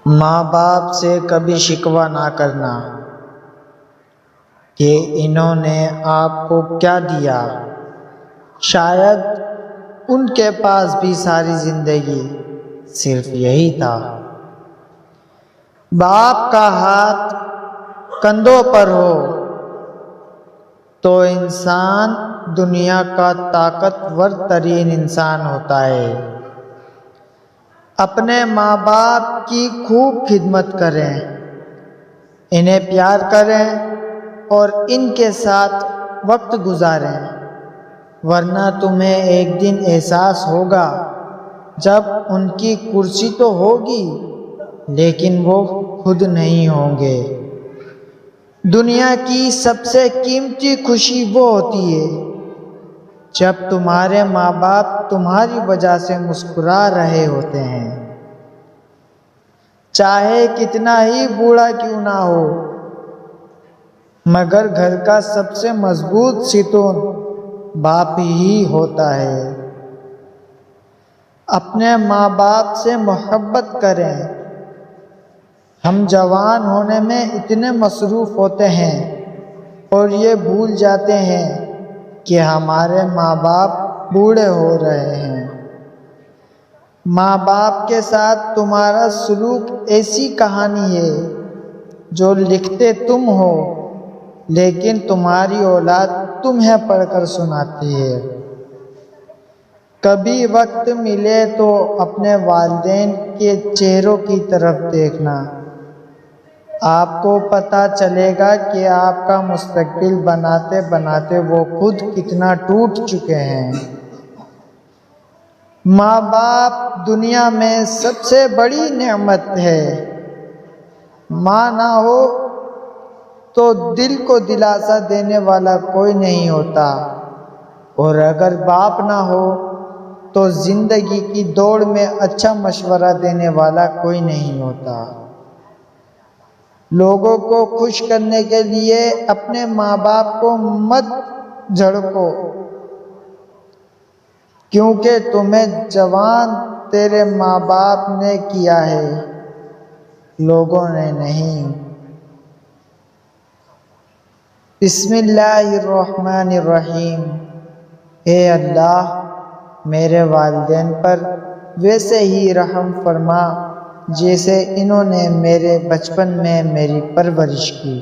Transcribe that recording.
ماں باپ سے کبھی شکوہ نہ کرنا کہ انہوں نے آپ کو کیا دیا، شاید ان کے پاس بھی ساری زندگی صرف یہی تھا۔ باپ کا ہاتھ کندھوں پر ہو تو انسان دنیا کا طاقتور ترین انسان ہوتا ہے۔ اپنے ماں باپ کی خوب خدمت کریں، انہیں پیار کریں اور ان کے ساتھ وقت گزاریں، ورنہ تمہیں ایک دن احساس ہوگا جب ان کی کرسی تو ہوگی لیکن وہ خود نہیں ہوں گے۔ دنیا کی سب سے قیمتی خوشی وہ ہوتی ہے جب تمہارے ماں باپ تمہاری وجہ سے مسکرا رہے ہوتے ہیں، چاہے کتنا ہی بوڑھا کیوں نہ ہو، مگر گھر کا سب سے مضبوط ستون باپ ہی ہوتا ہے۔ اپنے ماں باپ سے محبت کریں۔ ہم جوان ہونے میں اتنے مصروف ہوتے ہیں اور یہ بھول جاتے ہیں کہ ہمارے ماں باپ بوڑھے ہو رہے ہیں۔ ماں باپ کے ساتھ تمہارا سلوک ایسی کہانی ہے جو لکھتے تم ہو لیکن تمہاری اولاد تمہیں پڑھ کر سناتی ہے۔ کبھی وقت ملے تو اپنے والدین کے چہروں کی طرف دیکھنا، آپ کو پتہ چلے گا کہ آپ کا مستقبل بناتے بناتے وہ خود کتنا ٹوٹ چکے ہیں۔ ماں باپ دنیا میں سب سے بڑی نعمت ہے۔ ماں نہ ہو تو دل کو دلاسا دینے والا کوئی نہیں ہوتا، اور اگر باپ نہ ہو تو زندگی کی دوڑ میں اچھا مشورہ دینے والا کوئی نہیں ہوتا۔ لوگوں کو خوش کرنے کے لیے اپنے ماں باپ کو مت جھڑکو، کیونکہ تمہیں جوان تیرے ماں باپ نے کیا ہے، لوگوں نے نہیں۔ بسم اللہ الرحمن الرحیم۔ اے اللہ، میرے والدین پر ویسے ہی رحم فرما جیسے انہوں نے میرے بچپن میں میری پرورش کی۔